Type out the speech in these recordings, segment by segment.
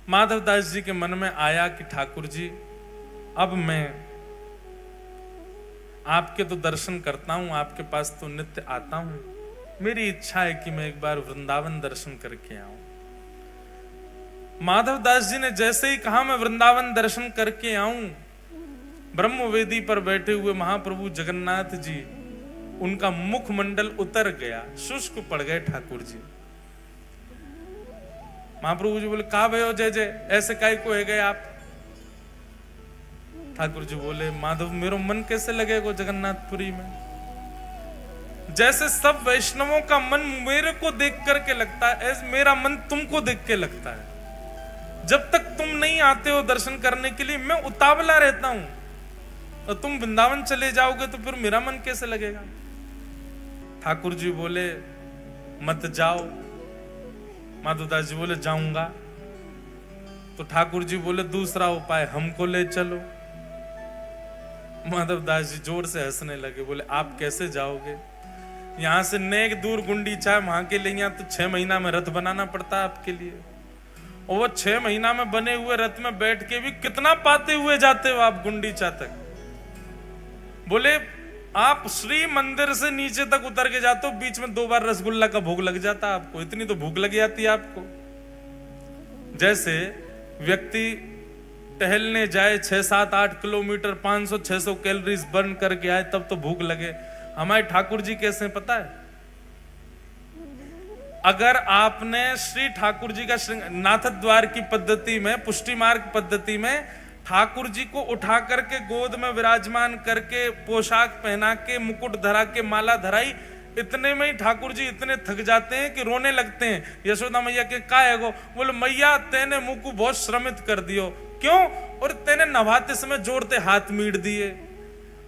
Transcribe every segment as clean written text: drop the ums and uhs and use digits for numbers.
माधवदास जी के मन में आया कि ठाकुर जी, अब मैं आपके तो दर्शन करता हूं, आपके पास तो नित्य आता हूं, मेरी इच्छा है कि मैं एक बार वृंदावन दर्शन करके आऊं। माधवदास जी ने जैसे ही कहा मैं वृंदावन दर्शन करके आऊं, ब्रह्मवेदी पर बैठे हुए महाप्रभु जगन्नाथ जी, उनका मुखमंडल उतर गया, शुष्क पड़ गए ठाकुर जी। महाप्रभु जी बोले, कहा भयो जय जय, ऐसे काय को है गए आप? ठाकुर जी बोले, माधव मेरो मन कैसे लगेगा जगन्नाथपुरी में? जैसे सब वैष्णवों का मन मेरे को देख करके लगता है, ऐसे मेरा मन तुमको देख के लगता है। जब तक तुम नहीं आते हो दर्शन करने के लिए, मैं उतावला रहता हूं, और तुम वृंदावन चले जाओगे तो फिर मेरा मन कैसे लगेगा? ठाकुर जी बोले, मत जाओ। माधवदास जी बोले, जाऊंगा। तो ठाकुर जी बोले, दूसरा उपाय, हमको ले चलो। माधवदास जी जोर से हंसने लगे, बोले, आप कैसे जाओगे? यहां से नेक दूर गुंडीचा, वहां के लिए तो 6 महीना में रथ बनाना पड़ता है आपके लिए, और वो 6 महीना में बने हुए रथ में बैठ के भी कितना पाते हुए जाते हो आप गुंडीचा तक? बोले, आप श्री मंदिर से नीचे तक उतर के जाते हो, बीच में 2 बार रसगुल्ला का भोग लग जाता है आपको, इतनी तो भूख लग जाती है आपको। जैसे व्यक्ति टहलने जाए 6, 7, 8 किलोमीटर, 500, 600 कैलोरीज बर्न करके आए, तब तो भूख लगे। हमारे ठाकुर जी कैसे पता है? अगर आपने श्री ठाकुर जी का नाथ द्वार की पद्धति में, पुष्टि मार्ग पद्धति में ठाकुर जी को उठा करके गोद में विराजमान करके, पोशाक पहना के, मुकुट धरा के, माला धराई, इतने में ही ठाकुर जी इतने थक जाते हैं कि रोने लगते हैं। यशोदा मैया के का है गो? बोले, मैया तेने मुंह को बहुत श्रमित कर दियो। क्यों? और तेने नभाते समय जोड़ते हाथ मीड़ दिए,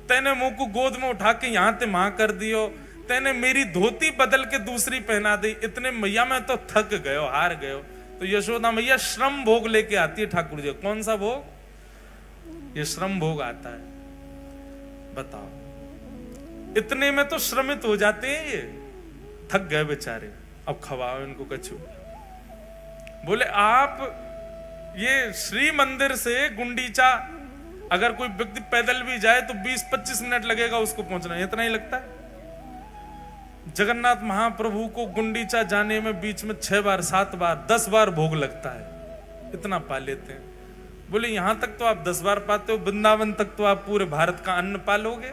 तेने मुंह को गोद में उठा के यहां ते वहां कर दियो, तेने मेरी धोती बदल के दूसरी पहना दी, इतने मैया मैं तो थक गयो, हार गयो। तो यशोदा मैया श्रम भोग लेके आती है ठाकुर जी। कौन सा भोग? ये श्रम भोग आता है। बताओ, इतने में तो श्रमित हो जाते हैं, ये थक गए बेचारे, अब खवाओ इनको कछु। बोले, आप ये श्री मंदिर से गुंडीचा अगर कोई व्यक्ति पैदल भी जाए तो 20-25 मिनट लगेगा उसको पहुंचना, इतना ही लगता है। जगन्नाथ महाप्रभु को गुंडीचा जाने में बीच में 6 बार, 7 बार, 10 बार भोग लगता है, इतना पा लेते हैं। बोले, यहां तक तो आप 10 बार पाते हो, वृंदावन तक तो आप पूरे भारत का अन्न पालोगे।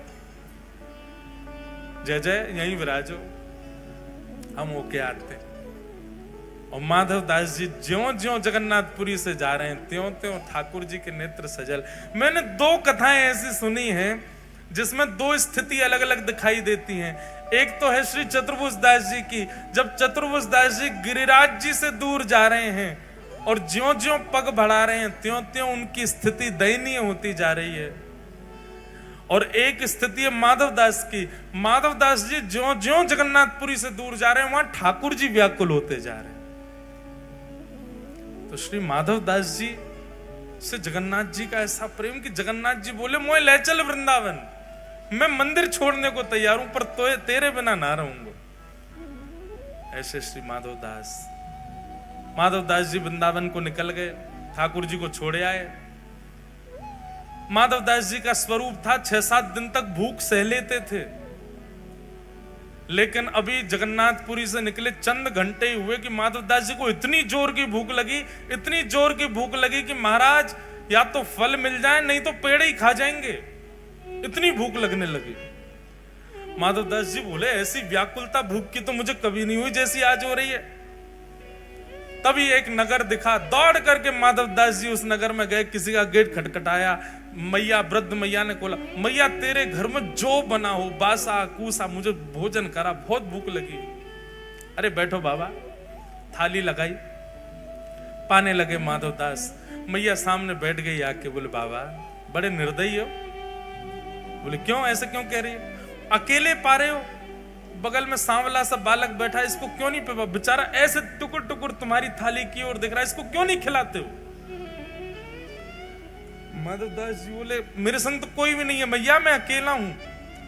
जय जय, यहीं विराजो, हम होके आते। और माधवदास जी ज्यों ज्यों जगन्नाथपुरी से जा रहे हैं, त्यों त्यों ठाकुर जी के नेत्र सजल। मैंने 2 कथाएं ऐसी सुनी हैं जिसमें 2 स्थिति अलग अलग दिखाई देती हैं। एक तो है श्री चतुर्भुज दास जी की, जब चतुर्भुज दास जी गिरिराज जी से दूर जा रहे हैं और ज्यों ज्यों पग बढ़ा रहे हैं, त्यों त्यों उनकी स्थिति दयनीय होती जा रही है। और एक स्थिति है माधवदास की, माधवदास जी ज्यों ज्यों जगन्नाथपुरी से दूर जा रहे हैं, वहां ठाकुर जी व्याकुल होते जा रहे हैं। तो श्री माधवदास जी से जगन्नाथ जी का ऐसा प्रेम कि जगन्नाथ जी बोले, मोए ले चल वृंदावन, मैं मंदिर छोड़ने को तैयार हूं, पर तो तेरे बिना ना रहूंगा। ऐसे श्री माधवदास जी वृंदावन को निकल गए, ठाकुर जी को छोड़े आए। माधवदास जी का स्वरूप था 6-7 दिन तक भूख सह लेते थे, लेकिन अभी जगन्नाथपुरी से निकले चंद घंटे ही हुए कि माधवदास जी को इतनी जोर की भूख लगी, इतनी जोर की भूख लगी कि महाराज या तो फल मिल जाए, नहीं तो पेड़ ही खा जाएंगे, इतनी भूख लगने लगी। माधवदास जी बोले, ऐसी व्याकुलता भूख की तो मुझे कभी नहीं हुई जैसी आज हो रही है। तभी एक नगर दिखा, दौड़ करके माधवदास जी उस नगर में गए, किसी का गेट खटखटाया, मैया, वृद्ध मैया ने बोला, मैया तेरे घर में जो बना हो, बासा कूसा, मुझे भोजन करा, बहुत भूख लगी। अरे बैठो बाबा, थाली लगाई, पाने लगे माधवदास। मैया सामने बैठ गई आके, बोले, बाबा बड़े निर्दयी हो। बोले, क्यों, ऐसे क्यों कह रही है? अकेले पा रहे हो, बगल में सांवला सा बालक बैठा है, इसको क्यों नहीं पे, बेचारा ऐसे टुकुर टुकुर तुम्हारी थाली की ओर दिख रहा है, इसको क्यों नहीं खिलाते हो? माधवदास जी बोले, मेरे संग तो कोई भी नहीं है मैया, मैं अकेला हूं।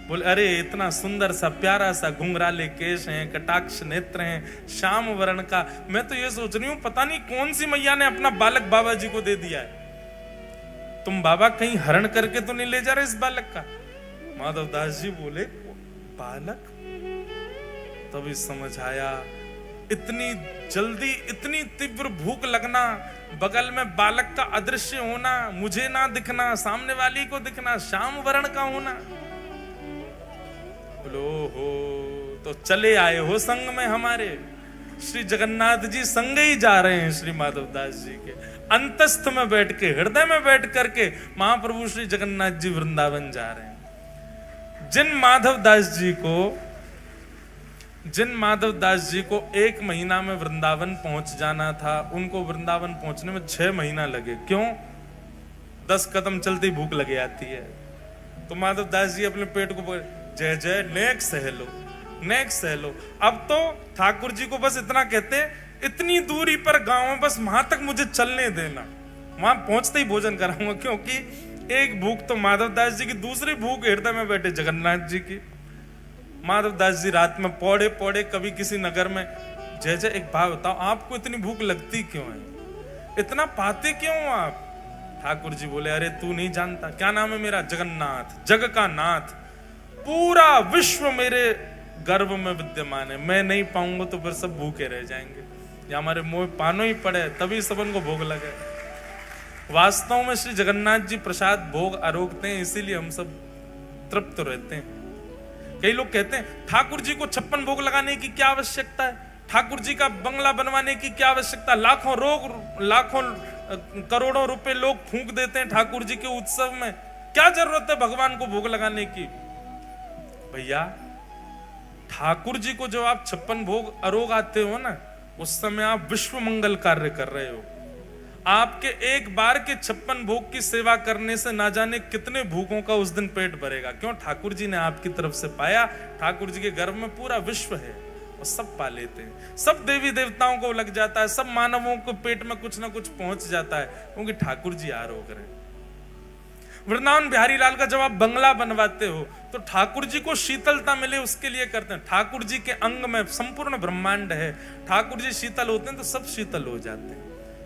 बोले अरे इतना सुंदर सा प्यारा सा घुंघराले केश हैं, कटाक्ष नेत्र हैं, श्याम वर्ण का। मैं तो ये सोच रही हूं पता नहीं कौन सी मैया ने अपना बालक बाबा जी को दे दिया है। तुम बाबा कहीं हरण करके तो नहीं ले जा रहे इस बालक का? माधवदास जी बोले बालक? तभी समझ आया, इतनी जल्दी इतनी तीव्र भूख लगना, बगल में बालक का अदृश्य होना, मुझे ना दिखना, सामने वाली को दिखना, श्याम वर्ण का होना। बोलो हो तो चले आए हो संग में हमारे। श्री जगन्नाथ जी संग ही जा रहे हैं श्री माधवदास जी के। अंतस्थ में बैठ के, हृदय में बैठ करके महाप्रभु श्री जगन्नाथ जी वृंदावन जा रहे हैं। जिन माधवदास जी को 1 महीना में वृंदावन पहुंच जाना था, उनको वृंदावन पहुंचने में 6 महीना लगे। क्यों? 10 कदम चलती भूख लगे आती है। तो माधवदास जी अपने पेट को जय जय नेक सहलो, नेक सहलो। अब तो ठाकुर जी को बस इतना कहते, इतनी दूरी पर गांव है, बस वहां तक मुझे चलने देना, वहां पहुंचते ही भोजन कराऊंगा। क्योंकि एक भूख तो माधवदास जी की, दूसरी भूख हृदय में बैठे जगन्नाथ जी की। माधवदास जी रात में पौड़े पौड़े कभी किसी नगर में, जय जय एक बात बताओ, आपको इतनी भूख लगती क्यों है? इतना पाते क्यों आप? ठाकुर जी बोले अरे तू नहीं जानता, क्या नाम है मेरा? जगन्नाथ, जग का नाथ। पूरा विश्व मेरे गर्भ में विद्यमान है। मैं नहीं पाऊंगा तो फिर सब भूखे रह जाएंगे, या हमारे मुंह पानो ही पड़े तभी सबन को भोग लगे। वास्तव में श्री जगन्नाथ जी प्रसाद भोग आरोगते हैं, इसीलिए हम सब तृप्त रहते हैं। कई लोग कहते हैं ठाकुर जी को 56 भोग लगाने की क्या आवश्यकता है, ठाकुर जी का बंगला बनवाने की क्या आवश्यकता, लाखों करोड़ों रुपए लोग फूंक देते हैं ठाकुर जी के उत्सव में, क्या जरूरत है भगवान को भोग लगाने की? भैया ठाकुर जी को जब आप 56 भोग आरोग आते हो ना, उस समय आप विश्व मंगल कार्य कर रहे हो। आपके एक बार के 56 भोग की सेवा करने से ना जाने कितने भूखों का उस दिन पेट भरेगा। क्यों? ठाकुर जी ने आपकी तरफ से पाया। ठाकुर जी के गर्भ में पूरा विश्व है और सब पा लेते हैं। सब देवी देवताओं को लग जाता है, सब मानवों को पेट में कुछ ना कुछ पहुंच जाता है, क्योंकि ठाकुर जी आरोग रहे। वृंदावन बिहारी लाल का जब आप बंगला बनवाते हो तो ठाकुर जी को शीतलता मिले उसके लिए करते हैं। ठाकुर जी के अंग में संपूर्ण ब्रह्मांड है, ठाकुर जी शीतल होते हैं तो सब शीतल हो जाते हैं।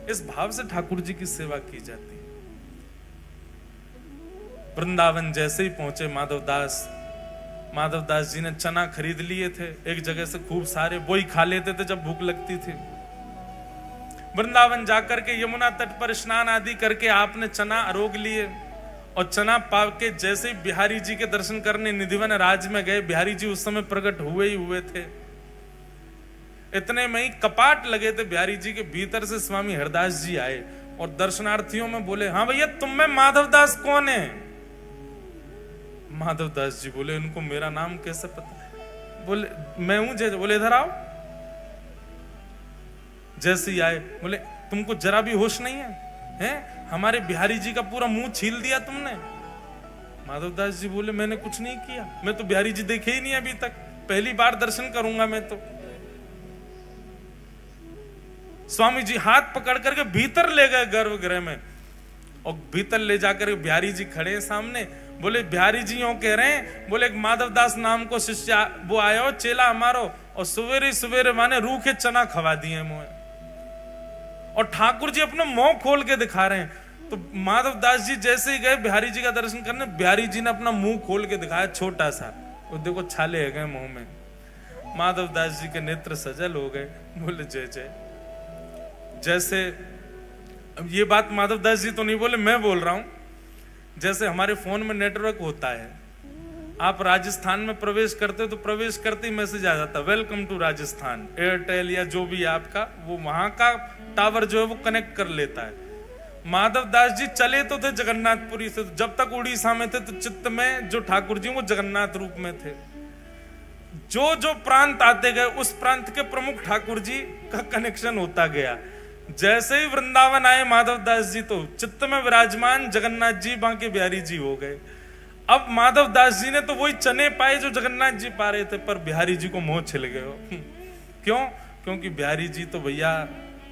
इस भाव से ठाकुर जी की सेवा की जाती है। वृंदावन जैसे ही पहुंचे माधवदास जी ने चना खरीद लिए थे एक जगह से, खूब सारे, वो ही खा लेते थे जब भूख लगती थी। वृंदावन जाकर के यमुना तट पर स्नान आदि करके आपने चना आरोग लिए, और चना पाव के जैसे ही बिहारी जी के दर्शन करने निधिवन राज में गए, बिहारी जी उस समय प्रकट हुए ही हुए थे। इतने में ही कपाट लगे थे बिहारी जी के भीतर से स्वामी हरदास जी आए और दर्शनार्थियों में बोले हाँ भैया तुम में माधवदास कौन है? माधवदास जी बोले इनको मेरा नाम कैसे पता? बोले मैं हूं जय। बोले इधर आओ। जैसे ही आए बोले तुमको जरा भी होश नहीं है, हैं? हमारे बिहारी जी का पूरा मुंह छील दिया तुमने। माधवदास जी बोले मैंने कुछ नहीं किया, मैं तो बिहारी जी देखे ही नहीं अभी तक, पहली बार दर्शन करूंगा मैं तो। स्वामी जी हाथ पकड़ करके भीतर ले गए गर्भगृह में, और भीतर ले जाकर बिहारी जी खड़े हैं सामने। बोले बिहारी जी यूं कह रहे हैं, बोले एक माधवदास नाम को शिष्य वो आया हो, चेला हमारो, और सवेरे सवेरे माने रूखे चना खवा दिए मुझे, और ठाकुर जी अपना मुंह खोल के दिखा रहे हैं। तो माधवदास जी जैसे ही गए बिहारी जी का दर्शन करने, बिहारी जी ने अपना मुंह खोल के दिखाया छोटा सा, वो देखो छाले है गए मुंह में। माधवदास जी के नेत्र सजल हो गए, बोले जय जय। जैसे अब ये बात माधवदास जी तो नहीं बोले, मैं बोल रहा हूं। जैसे हमारे फोन में नेटवर्क होता है, आप राजस्थान में प्रवेश करते हो तो प्रवेश करते ही मैसेज आ जाता है वेलकम टू राजस्थान। एयरटेल या जो भी आपका, वो वहां का टावर जो है वो कनेक्ट कर लेता है। माधवदास जी चले तो थे जगन्नाथपुरी से, जब तक उड़ीसा में थे तो चित्त में जो ठाकुर जी वो जगन्नाथ रूप में थे। जो जो प्रांत आते गए उस प्रांत के प्रमुख ठाकुर जी का कनेक्शन होता गया। जैसे ही वृंदावन आए माधवदास जी तो चित्त में विराजमान जगन्नाथ जी बांके बिहारी जी हो गए। अब माधवदास जी ने तो वही चने पाए जो जगन्नाथ जी पा रहे थे, पर बिहारी जी को मोह छिल गए हो। क्यों? क्योंकि बिहारी जी तो भैया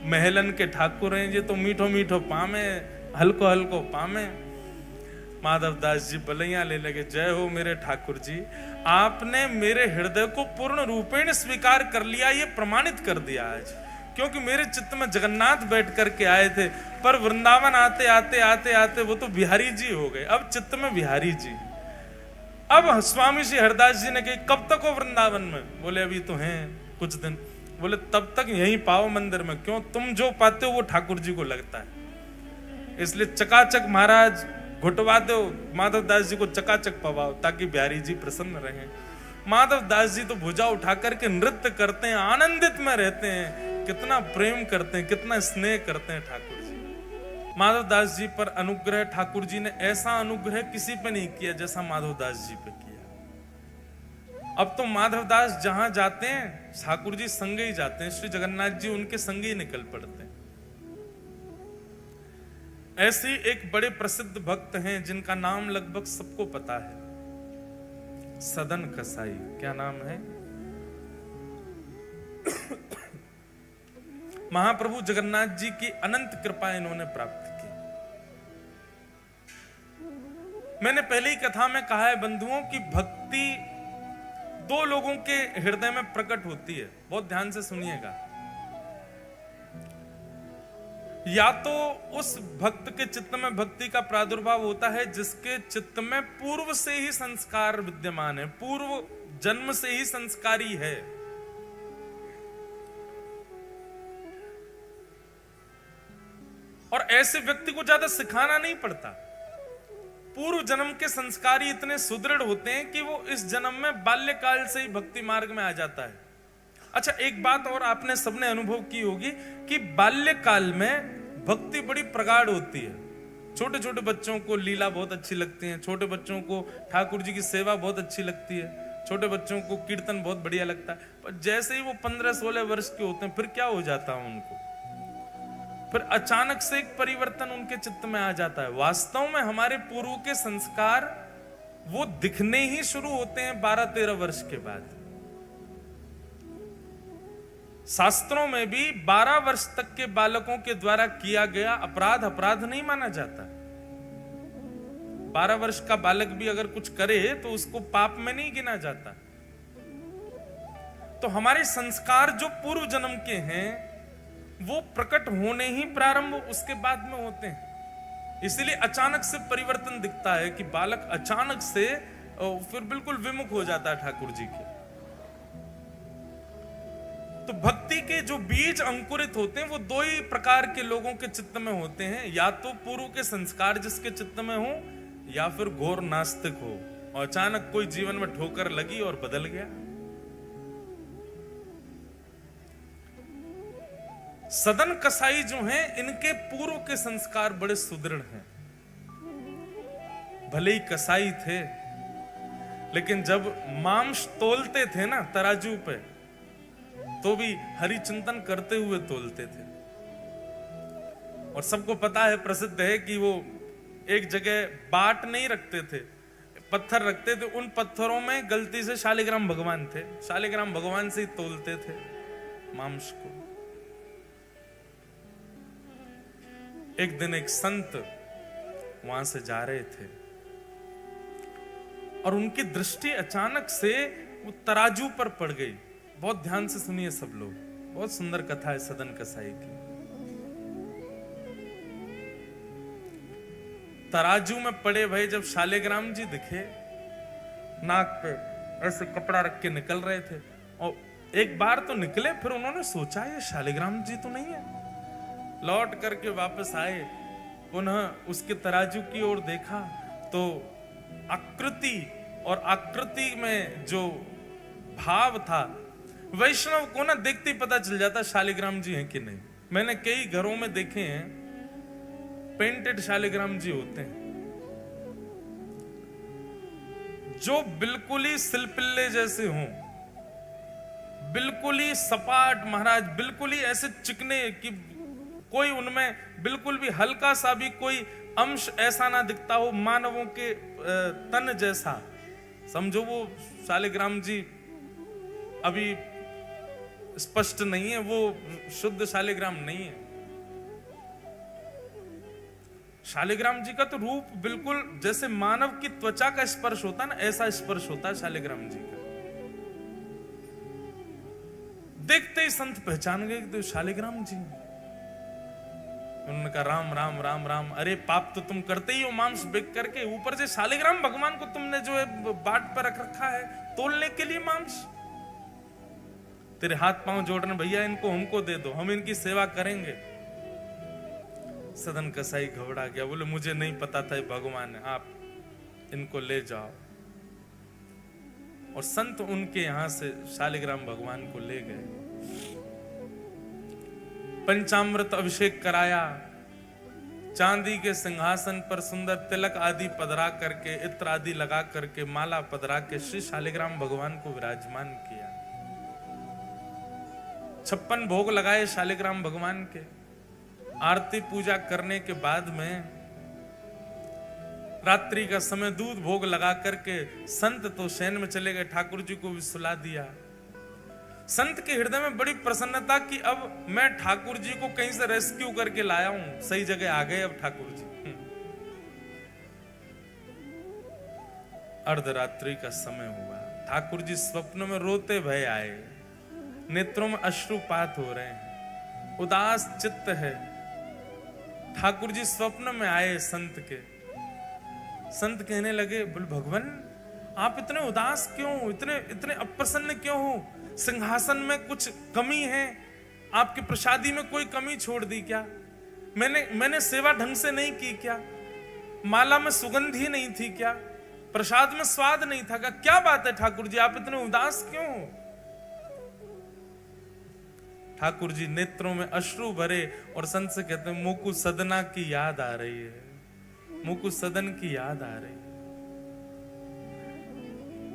महलन के ठाकुर हैं, ये तो मीठो मीठो पामे, हल्को हल्को पामे। माधवदास जी बलैया ले लगे, जय हो मेरे ठाकुर जी, आपने मेरे हृदय को पूर्ण रूपेण स्वीकार कर लिया, ये प्रमाणित कर दिया आज। क्योंकि मेरे चित्त में जगन्नाथ बैठ करके आए थे, पर वृंदावन आते आते आते आते वो तो बिहारी जी हो गए, अब चित्त में बिहारी जी। अब स्वामी श्री हरदास जी ने कही, कब तक हो वृंदावन में? बोले अभी तो हैं कुछ दिन। बोले तब तक यहीं पाओ मंदिर में। क्यों? तुम जो पाते हो वो ठाकुर जी को लगता है, इसलिए चकाचक महाराज घुटवा दो, माधवदास जी को चकाचक पवाओ, ताकि बिहारी जी प्रसन्न रहें। माधवदास जी तो भुजा उठा करके नृत्य करते हैं, आनंदित में रहते हैं, कितना प्रेम करते हैं, कितना स्नेह करते हैं ठाकुर जी। माधवदास जी पर अनुग्रह, ठाकुर जी ने ऐसा अनुग्रह किसी पे नहीं किया जैसा माधवदास जी पे किया। अब तो माधवदास जहां जाते हैं ठाकुर जी संगे ही जाते हैं, श्री जगन्नाथ जी उनके संगे ही निकल पड़ते हैं। ऐसे ही एक बड़े प्रसिद्ध भक्त हैं जिनका नाम लगभग सबको पता है, सदन कसाई। क्या नाम है? महाप्रभु जगन्नाथ जी की अनंत कृपा इन्होंने प्राप्त की। मैंने पहले ही कथा में कहा है बंधुओं की भक्ति दो लोगों के हृदय में प्रकट होती है, बहुत ध्यान से सुनिएगा। या तो उस भक्त के चित्त में भक्ति का प्रादुर्भाव होता है जिसके चित्त में पूर्व से ही संस्कार विद्यमान है, पूर्व जन्म से ही संस्कारी है। और ऐसे व्यक्ति को ज्यादा सिखाना नहीं पड़ता, पूर्व जन्म के संस्कारी इतने सुदृढ़ होते हैं कि वो इस जन्म में बाल्यकाल से ही भक्ति मार्ग में आ जाता है। अच्छा, एक बात और आपने सबने अनुभव की होगी कि बाल्यकाल में भक्ति बड़ी प्रगाढ़ होती है। छोटे छोटे बच्चों को लीला बहुत अच्छी लगती है, छोटे बच्चों को ठाकुर जी की सेवा बहुत अच्छी लगती है, छोटे बच्चों को कीर्तन बहुत बढ़िया लगता है। पर जैसे ही वो 15-16 वर्ष के होते हैं, फिर क्या हो जाता है उनको, फिर अचानक से एक परिवर्तन उनके चित्त में आ जाता है। वास्तव में हमारे पूर्व के संस्कार वो दिखने ही शुरू होते हैं 12-13 वर्ष के बाद। शास्त्रों में भी 12 वर्ष तक के बालकों के द्वारा किया गया अपराध अपराध नहीं माना जाता। 12 वर्ष का बालक भी अगर कुछ करे तो उसको पाप में नहीं गिना जाता। तो हमारे संस्कार जो पूर्व जन्म के हैं वो प्रकट होने ही प्रारंभ उसके बाद में होते हैं। इसलिए अचानक से परिवर्तन दिखता है कि बालक अचानक से फिर बिल्कुल विमुख हो जाता है ठाकुर जी के। तो भक्ति के जो बीज अंकुरित होते हैं वो दो ही प्रकार के लोगों के चित्त में होते हैं, या तो पूर्व के संस्कार जिसके चित्त में हो, या फिर घोर नास्तिक हो और अचानक कोई जीवन में ठोकर लगी और बदल गया। सदन कसाई जो हैं इनके पूर्व के संस्कार बड़े सुदृढ़ हैं। भले ही कसाई थे लेकिन जब मांस तोलते थे ना तराजू पे, तो भी हरि चिंतन करते हुए तोलते थे। और सबको पता है, प्रसिद्ध है कि वो एक जगह बाट नहीं रखते थे, पत्थर रखते थे। उन पत्थरों में गलती से शालिग्राम भगवान थे, शालिग्राम भगवान से ही तोलते थे मांस को। एक दिन एक संत वहां से जा रहे थे और उनकी दृष्टि अचानक से वो तराजू पर पड़ गई। बहुत ध्यान से सुनिए सब लोग, बहुत सुंदर कथा है सदन कसाई की। तराजू में पड़े भाई जब शालिग्राम जी दिखे, नाक पे ऐसे कपड़ा रख के निकल रहे थे, और एक बार तो निकले, फिर उन्होंने सोचा ये शालिग्राम जी तो नहीं है। लौट करके वापस आए, पुनः उसके तराजू की ओर देखा तो आकृति और आकृति में जो भाव था, वैष्णव को ना देखते ही पता चल जाता शालिग्राम जी हैं कि नहीं। मैंने कई घरों में देखे हैं पेंटेड शालिग्राम जी होते हैं जो बिल्कुल ही सिलपिल्ले जैसे हों, बिल्कुल ही सपाट महाराज, बिल्कुल ही ऐसे चिकने कि कोई उनमें बिल्कुल भी हल्का सा भी कोई अंश ऐसा ना दिखता हो मानवों के तन जैसा। समझो वो शालिग्राम जी अभी स्पष्ट नहीं है, वो शुद्ध शालिग्राम नहीं है। शालिग्राम जी का तो रूप बिल्कुल जैसे मानव की त्वचा का स्पर्श होता है ना, ऐसा स्पर्श होता है शालिग्राम जी का। देखते ही संत पहचान गए तो शालिग्राम जी। उन्होंने कहा राम राम राम राम। अरे पाप तो तुम करते ही हो मांस बेच करके, ऊपर से शालिग्राम भगवान को तुमने जो है बाट पर रख रखा है तोलने के लिए मांस। तेरे हाथ पांव जोड़ रहे भैया, इनको हमको दे दो, हम इनकी सेवा करेंगे। सदन कसाई घबरा गया, बोले मुझे नहीं पता था ये भगवान है, आप इनको ले जाओ। और संत उनके यहां से शालिग्राम भगवान को ले गए, पंचामृत अभिषेक कराया, चांदी के सिंहासन पर सुंदर तिलक आदि पधरा करके, इत्र आदि लगा करके, माला पधरा के श्री शालिग्राम भगवान को विराजमान किया। 56 भोग लगाए शालिग्राम भगवान के। आरती पूजा करने के बाद में रात्रि का समय दूध भोग लगा करके संत तो शयन में चले गए, ठाकुर जी को भी सुला दिया। संत के हृदय में बड़ी प्रसन्नता कि अब मैं ठाकुर जी को कहीं से रेस्क्यू करके लाया हूं, सही जगह आ गए अब ठाकुर जी। अर्धरात्रि का समय हुआ, ठाकुर जी स्वप्न में रोते भय आए, नेत्रों में अश्रुपात हो रहे हैं, उदास चित्त है। ठाकुर जी स्वप्न में आए संत के। संत कहने लगे, बोल भगवान आप इतने उदास क्यों, इतने इतने अप्रसन्न क्यों हो? सिंहासन में कुछ कमी है? आपकी प्रसादी में कोई कमी छोड़ दी क्या? मैंने सेवा ढंग से नहीं की क्या? माला में सुगंध ही नहीं थी क्या? प्रसाद में स्वाद नहीं था क्या बात है ठाकुर जी, आप इतने उदास क्यों हो? ठाकुर जी नेत्रों में अश्रु भरे और संत से कहते हैं, मुकु सदना की याद आ रही है, मुकु सदन की याद आ रही है।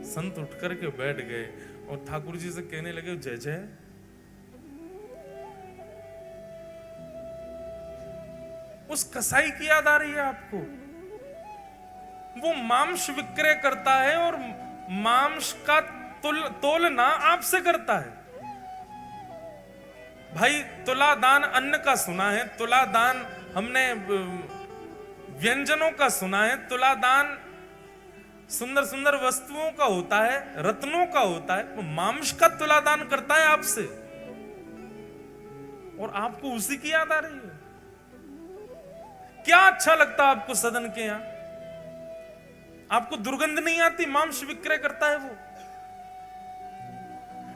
संत उठ करके बैठ गए और ठाकुर जी से कहने लगे, जय जय। उस कसाई की याद आ रही है आपको? वो मांस विक्रय करता है और मांस का तोलना आपसे करता है। भाई तुला दान अन्न का सुना है, तुला दान हमने व्यंजनों का सुना है, तुला दान सुंदर सुंदर वस्तुओं का होता है, रत्नों का होता है। वो मांस का तुला दान करता है आपसे और आपको उसी की याद आ रही है। क्या अच्छा लगता है आपको सदन के यहां? आपको दुर्गंध नहीं आती? मांस विक्रय करता है वो।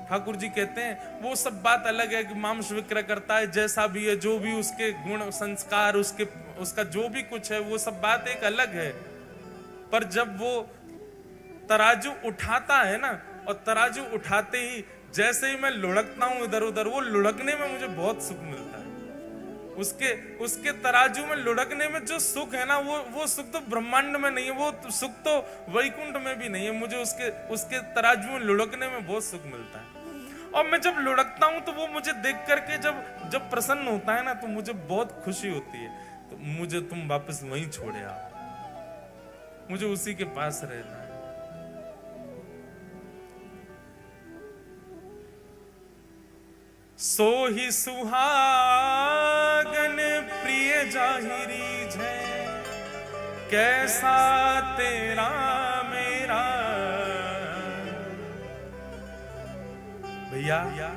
ठाकुर जी कहते हैं वो सब बात अलग है कि मांस विक्रय करता है, जैसा भी है, जो भी उसके गुण संस्कार, उसका जो भी कुछ है, वो सब बात एक अलग है। पर जब वो तराजू उठाता है ना, और तराजू उठाते ही जैसे ही मैं लुढ़कता हूं इधर उधर, वो लुढ़कने में मुझे बहुत सुख मिलता है। उसके तराजू में लुढ़कने में जो सुख है ना, वो सुख तो ब्रह्मांड में नहीं है, वो सुख तो वैकुंठ में भी नहीं है। मुझे उसके तराजू में लुढ़कने में बहुत सुख मिलता है। और मैं जब लुढ़कता हूं तो वो मुझे देख करके जब प्रसन्न होता है ना, तो मुझे बहुत खुशी होती है। तो मुझे तुम वापस वहीं छोड़े आओ, मुझे उसी के पास रहना है। सो ही सुहागन प्रिय जाहिरी जय, कैसा तेरा मेरा। भैया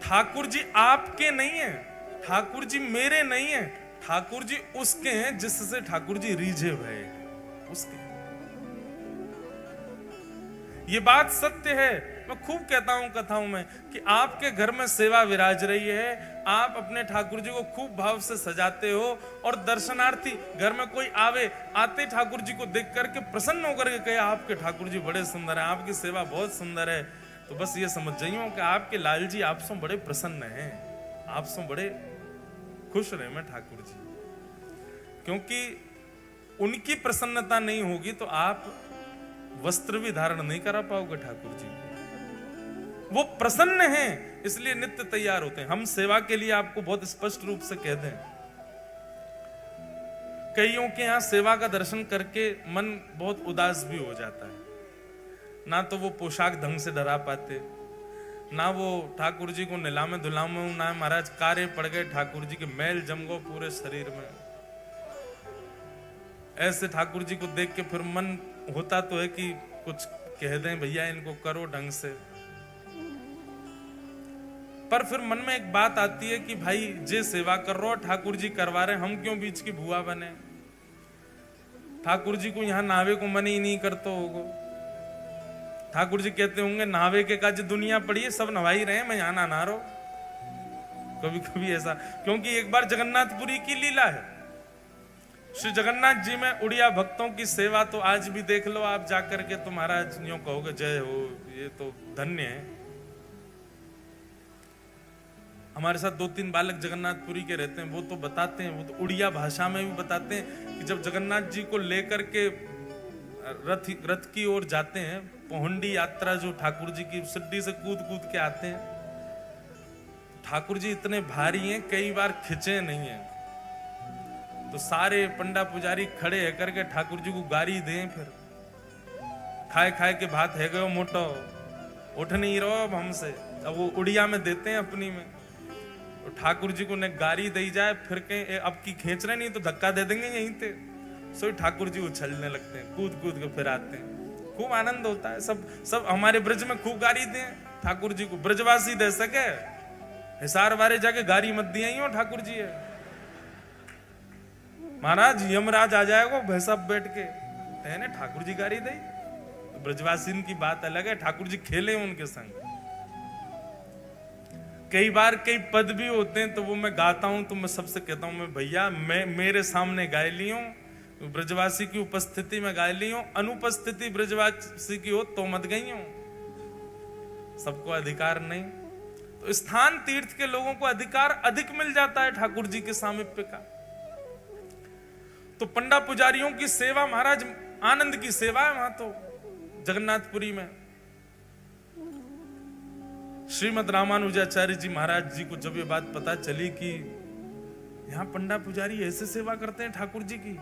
ठाकुर जी आपके नहीं है, ठाकुर जी मेरे नहीं है, ठाकुर जी उसके हैं जिससे ठाकुर जी रीझे भय, उसके। ये बात सत्य है। मैं खूब कहता हूं कथाओं में कि आपके घर में सेवा विराज रही है, आप अपने ठाकुर जी को खूब भाव से सजाते हो, और दर्शनार्थी घर में कोई आते ठाकुर जी को देख करके प्रसन्न होकर के कहे, आपके ठाकुर जी बड़े सुंदर हैं, आपकी सेवा बहुत सुंदर है। तो बस ये समझ जाइए कि आपके लाल जी आपसे बड़े प्रसन्न हैं, आपसे बड़े खुश रहे मैं ठाकुर जी। क्योंकि उनकी प्रसन्नता नहीं होगी तो आप वस्त्र भी धारण नहीं करा पाओगे ठाकुर जी। वो प्रसन्न हैं, इसलिए नित्य तैयार होते हैं। हम सेवा के लिए आपको बहुत स्पष्ट रूप से कह दें, कईयों के यहां सेवा का दर्शन करके मन बहुत उदास भी हो जाता है। ना तो वो पोशाक ढंग से डरा पाते, ना वो ठाकुर जी को निलामे धुलामे, ना महाराज कार्य पड़ गए, ठाकुर जी के मैल जम गो पूरे शरीर में, ऐसे ठाकुर जी को देख के फिर मन होता तो है कि कुछ कह दें, भैया इनको करो ढंग से, पर फिर मन में एक बात आती है कि भाई जे सेवा कर रहे हो ठाकुर जी करवा रहे, हम क्यों बीच की भुआ बने। ठाकुर जी को यहाँ नावे को मन ही नहीं करते होगो। ठाकुर जी कहते होंगे नहावे के काज दुनिया पड़ी है, सब नहा ही रहे, मैं यहाँ ना नहा रहा हूं। कभी कभी ऐसा, क्योंकि एक बार जगन्नाथपुरी की लीला है। श्री जगन्नाथ जी में उड़िया भक्तों की सेवा तो आज भी देख लो आप जाकर के, तो महाराज यूं कहोगे जय हो, ये तो धन्य है। हमारे साथ 2-3 बालक जगन्नाथपुरी के रहते हैं, वो तो बताते हैं, वो तो उड़िया भाषा में भी बताते हैं कि जब जगन्नाथ जी को लेकर के रथ की ओर जाते हैं, पहुंडी यात्रा जो ठाकुर जी की सिड्डी से कूद कूद के आते हैं, ठाकुर जी इतने भारी हैं कई बार खिंचे नहीं हैं, तो सारे पंडा पुजारी खड़े है करके ठाकुर जी को गारी दें, फिर खाए खाए के भात है गयो मोटो, उठ नहीं रहो अब हमसे। अब वो उड़िया में देते हैं अपनी में, तो ठाकुर जी को ने गारी दी जाए, फिर कहीं अब की खींच रहे नहीं तो धक्का दे देंगे यहीं पे, सो ठाकुर जी उछलने लगते हैं, कूद कूद के फिर आते हैं। खूब आनंद होता है। सब हमारे ब्रज में खूब गारी दें ठाकुर जी को, ब्रजवासी दे सके, हिसार वारे जाके गारी मत दिया ही हो ठाकुर जी है। महाराज यमराज आ जाएगा भैंसा बैठ के, तेने ठाकुर जी गारी दी। ब्रजवासी की बात अलग है, ठाकुर जी खेले उनके संग। कई बार कई पद भी होते हैं तो वो मैं गाता हूं, तो मैं सबसे कहता हूं मैं भैया मैं मेरे सामने गाय ली हूं, ब्रजवासी की उपस्थिति में गाय ली हूं, अनुपस्थिति ब्रजवासी की हो तो मत गई हूं। सबको अधिकार नहीं, तो स्थान तीर्थ के लोगों को अधिकार अधिक मिल जाता है ठाकुर जी के सामीप्य का। तो पंडा पुजारियों की सेवा महाराज आनंद की सेवा है वहां तो जगन्नाथपुरी में। श्रीमद रामानुजाचार्य जी महाराज जी को जब ये बात पता चली कि यहां पंडा पुजारी ऐसे सेवा करते हैं ठाकुर जी की,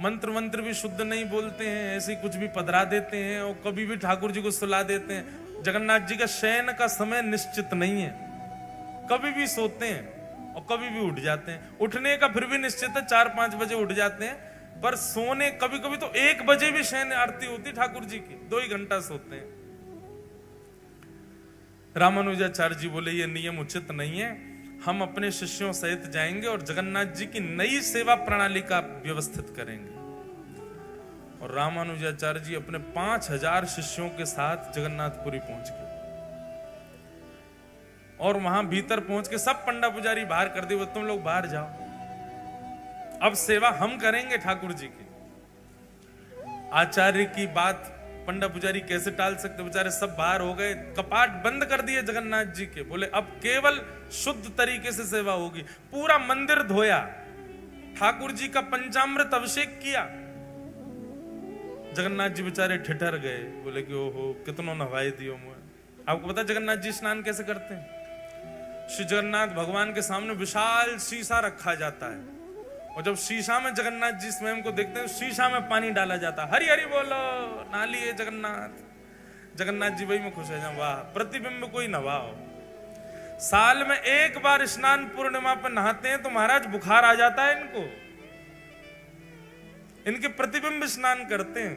मंत्र भी शुद्ध नहीं बोलते हैं, ऐसे कुछ भी पधरा देते हैं और कभी भी ठाकुर जी को सुला देते हैं। जगन्नाथ जी का शयन का समय निश्चित नहीं है, कभी भी सोते हैं और कभी भी उठ जाते हैं। उठने का फिर भी निश्चित है, 4-5 बजे उठ जाते हैं, पर सोने कभी कभी तो 1 बजे भी शयन आरती होती ठाकुर जी की, 2 ही घंटा सोते हैं। रामानुजाचार्य जी बोले ये नियम उचित नहीं है, हम अपने शिष्यों सहित जाएंगे और जगन्नाथ जी की नई सेवा प्रणाली का व्यवस्थित करेंगे। और रामानुजाचार्य जी अपने 5000 शिष्यों के साथ जगन्नाथपुरी पहुंच गए और वहां भीतर पहुंच के सब पंडा पुजारी बाहर कर दिए, तुम लोग बाहर जाओ, अब सेवा हम करेंगे ठाकुर जी की। आचार्य की बात पंडा पुजारी कैसे टाल सकते, बेचारे सब बाहर हो गए, कपाट बंद कर दिए जगन्नाथ जी के, बोले अब केवल शुद्ध तरीके से सेवा होगी। पूरा मंदिर धोया, ठाकुर जी का पंचामृत अभिषेक किया। जगन्नाथ जी बेचारे ठिठर गए, बोले कि ओहो कितनों नवाई दियो मुझे। आपको पता जगन्नाथ जी स्नान कैसे करते हैं? श्री जगन्नाथ भगवान के सामने विशाल शीशा रखा जाता है और जब शीशा में जगन्नाथ जी स्वयं को देखते हैं, शीशा में पानी डाला जाता है, हरि हरि बोलो, नाली है जगन्नाथ। जगन्नाथ जी वही में खुश है, वाह प्रतिबिंब कोई नवाओ। साल में 1 बार स्नान पूर्णिमा पर नहाते हैं तो महाराज बुखार आ जाता है इनको, इनके प्रतिबिंब स्नान करते हैं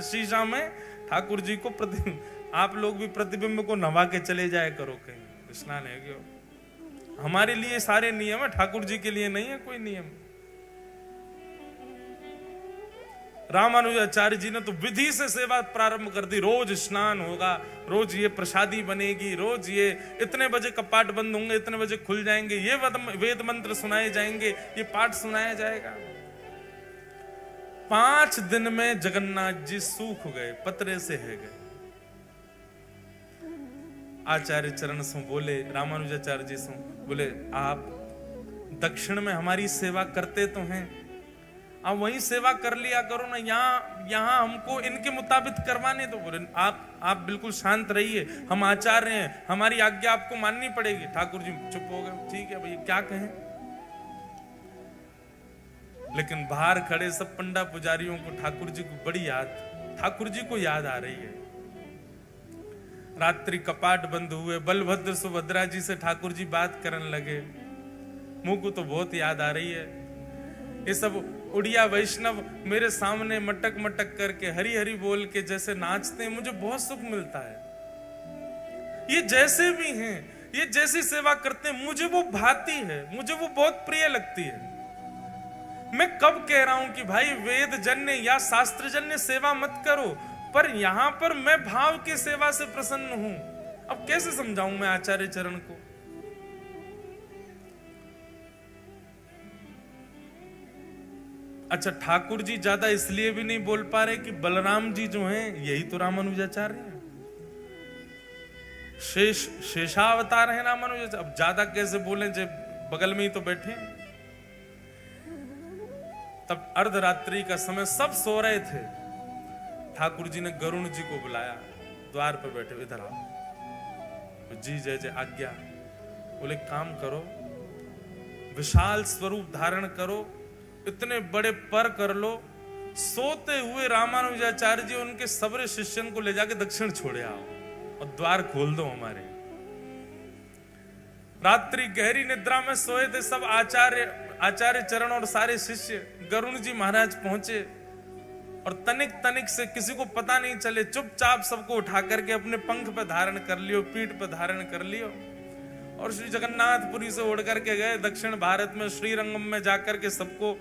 शीशा में ठाकुर जी को प्रतिबिंब। आप लोग भी प्रतिबिंब को नवा के चले जाए करो कहीं, स्नान है क्यों? हमारे लिए सारे नियम है, ठाकुर जी के लिए नहीं है कोई नियम। रामानुजाचार्य जी ने तो विधि से सेवा प्रारंभ कर दी, रोज स्नान होगा, रोज ये प्रसादी बनेगी, रोज ये इतने बजे कपाट बंद होंगे, इतने बजे खुल जाएंगे, ये वेद मंत्र सुनाए जाएंगे, ये पाठ सुनाया जाएगा। 5 दिन में जगन्नाथ जी सूख गए, पतरे से है गए। आचार्य चरण सो बोले, रामानुजाचार्य जी सो बोले, आप दक्षिण में हमारी सेवा करते तो हैं, आप वहीं सेवा कर लिया करो ना, यहाँ हमको इनके मुताबिक करवाने। तो बोले आप बिल्कुल शांत रहिए, हम आचार्य हैं, हमारी आज्ञा आपको माननी पड़ेगी। ठाकुर जी चुप हो गए, ठीक है भैया क्या कहें। लेकिन बाहर खड़े सब पंडा पुजारियों को ठाकुर जी को बड़ी याद, ठाकुर जी को याद आ रही है। रात्रि कपाट बंद हुए, बलभद्र सुभद्रा जी से ठाकुर जी बात करने लगे, मुंह को तो बहुत याद आ रही है। ये सब उड़िया वैष्णव मेरे सामने मटक मटक करके हरी हरी बोल के जैसे नाचते हैं, मुझे बहुत सुख मिलता है। ये जैसे भी हैं, ये जैसी सेवा करते हैं, मुझे वो भाती है, मुझे वो बहुत प्रिय लगती है। मैं कब कह रहा हूं कि भाई वेद जन्य या शास्त्र जन्य सेवा मत करो, पर यहां पर मैं भाव की सेवा से प्रसन्न हूं। अब कैसे समझाऊं मैं आचार्य चरण को? अच्छा, ठाकुर जी ज्यादा इसलिए भी नहीं बोल पा रहे कि बलराम जी जो हैं यही तो रामानुजाचार्य हैं, शेषावतार है रामानुजाचार्य। अब ज्यादा कैसे बोले जब बगल में ही तो बैठे हैं। तब अर्धरात्रि का समय, सब सो रहे थे। ठाकुर जी ने गरुण जी को बुलाया, द्वार पर बैठे, इधर आओ जी, जय जय आज्ञा। बोले काम करो, विशाल स्वरूप धारण करो, इतने बड़े पर कर लो, सोते हुए रामानुजाचार्य जी उनके सबरे शिष्यन को ले जाके दक्षिण छोड़े आओ और द्वार खोल दो हमारे। रात्रि गहरी निद्रा में सोए थे सब आचार्य चरण और सारे शिष्य। गरुण जी महाराज पहुंचे और तनिक तनिक से किसी को पता नहीं चले, चुपचाप सबको उठा करके अपने पंख पे धारण कर लियो, पीठ पे धारण कर लियो और श्री जगन्नाथपुरी से उड़ करके गए दक्षिण भारत में। श्रीरंगम में जाकर के सबको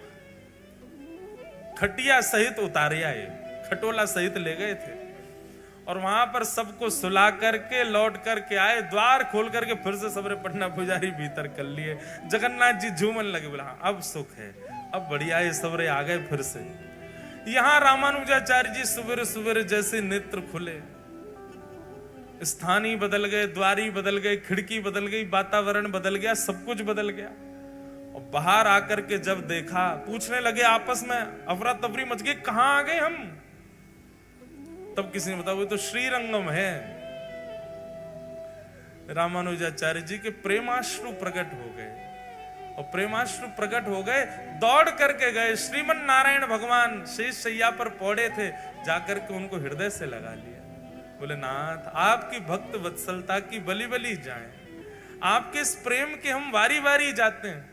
खटिया सहित उतारे आए, खटोला सहित ले गए थे और वहां पर सबको सुला करके लौट करके आए। द्वार खोल करके फिर से सबरे पटना पुजारी भीतर कर लिए। जगन्नाथ जी झूमन लगे, बोला अब सुख है, अब बढ़िया है, सबरे आ गए फिर से। यहां रामानुजाचार्य जी सुबह सुबह जैसे नेत्र खुले, स्थान ही बदल गए, द्वारी बदल गए, खिड़की बदल गई, वातावरण बदल गया, सब कुछ बदल गया। और बाहर आकर के जब देखा, पूछने लगे आपस में, अफरा तफरी मच गई, कहां आ गए हम? तब किसी ने बताया वो तो श्रीरंगम है। रामानुजाचार्य जी के प्रेमाश्रु प्रकट हो गए और प्रेमाश्रु प्रकट हो गए, दौड़ करके गए। श्रीमन नारायण भगवान शेष शैया पर पौड़े थे, जाकर के उनको हृदय से लगा लिया। बोले नाथ, आपकी भक्त वत्सलता की बलि बलि जाएं, आपके इस प्रेम के हम वारी वारी जाते हैं।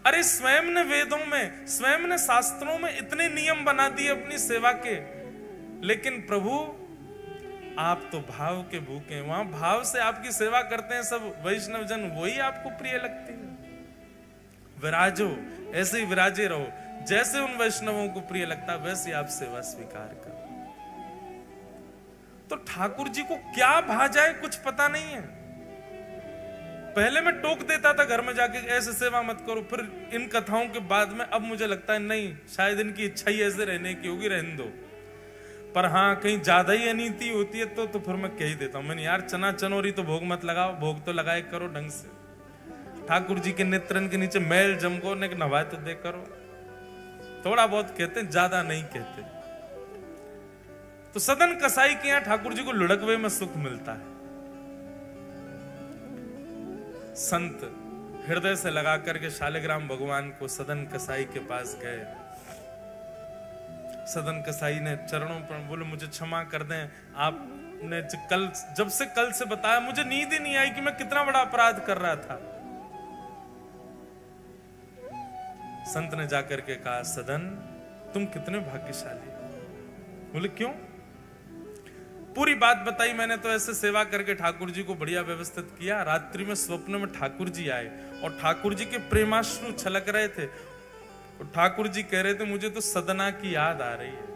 अरे स्वयं ने वेदों में, स्वयं ने शास्त्रों में इतने नियम बना दिए अपनी सेवा के, लेकिन प्रभु आप तो भाव के भूखे हैं। वहां भाव से आपकी सेवा करते हैं सब वैष्णव जन, वही आपको प्रिय लगती है। विराजो, ऐसे ही विराजे रहो, जैसे उन वैष्णवों को प्रिय लगता वैसे आप सेवा स्वीकार करो। तो ठाकुर जी को क्या भा जाए कुछ पता नहीं है। पहले मैं टोक देता था घर में जाके, ऐसे सेवा मत करो, फिर इन कथाओं के बाद में अब मुझे लगता है नहीं, शायद इनकी इच्छा ही ऐसे रहने की होगी, रहने दो। पर हाँ, कहीं ज्यादा ही अनीति होती है तो फिर मैं कह ही देता हूं, मैंने यार चना चनोरी तो भोग मत लगाओ, भोग तो लगाए करो ढंग से। ठाकुर जी के नेत्रन के नीचे मैल जमको ने नवाए तो दे करो। थोड़ा बहुत कहते हैं, ज्यादा नहीं कहते। तो सदन कसाई के यहां ठाकुर जी को लुढ़कवे में सुख मिलता है। संत हृदय से लगा करके शालिग्राम भगवान को सदन कसाई के पास गए। सदन कसाई ने चरणों पर बोले मुझे क्षमा कर दें, आपने जब से कल से बताया मुझे नींद ही नहीं आई कि मैं कितना बड़ा अपराध कर रहा था। संत ने जाकर के कहा, सदन तुम कितने भाग्यशाली। बोले क्यों? पूरी बात बताई मैंने। तो ऐसे सेवा करके ठाकुर जी को बढ़िया व्यवस्थित किया। रात्रि में स्वप्न में ठाकुर जी आए और ठाकुर जी के प्रेमाश्रु छलक रहे थे। और ठाकुर जी कह रहे थे मुझे तो सदना की याद आ रही है,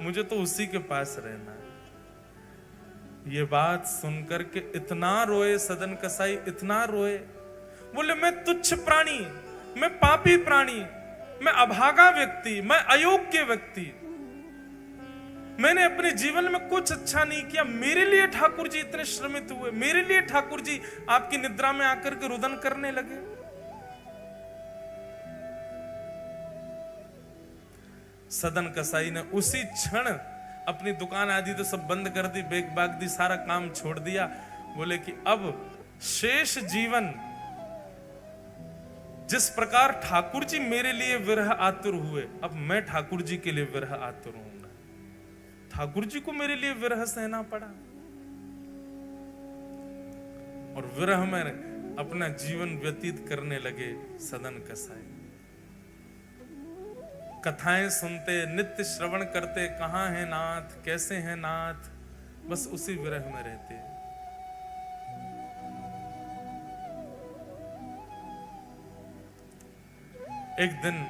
मुझे तो उसी के पास रहना है। ये बात सुनकर के इतना रोए सदन कसाई, इतना रोए। बोले मैं तुच्छ प्राणी, मैं पापी प्राणी, मैं अभागा व्यक्ति, मैं अयोग्य व्यक्ति, मैंने अपने जीवन में कुछ अच्छा नहीं किया। मेरे लिए ठाकुर जी इतने श्रमित हुए, मेरे लिए ठाकुर जी आपकी निद्रा में आकर के रुदन करने लगे। सदन कसाई ने उसी क्षण अपनी दुकान आदि तो सब बंद कर दी, बेग बाग दी, सारा काम छोड़ दिया। बोले कि अब शेष जीवन जिस प्रकार ठाकुर जी मेरे लिए विरह आतुर हुए, अब मैं ठाकुर जी के लिए विरह आतुर हूंगा। ठाकुर जी को मेरे लिए विरह सहना पड़ा और विरह में अपना जीवन व्यतीत करने लगे सदन कसाई। कथाएं सुनते, नित्य श्रवण करते, कहाँ है नाथ, कैसे हैं नाथ, बस उसी विरह में रहते हैं। एक दिन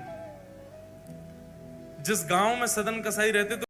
जिस गांव में सदन कसाई रहते थे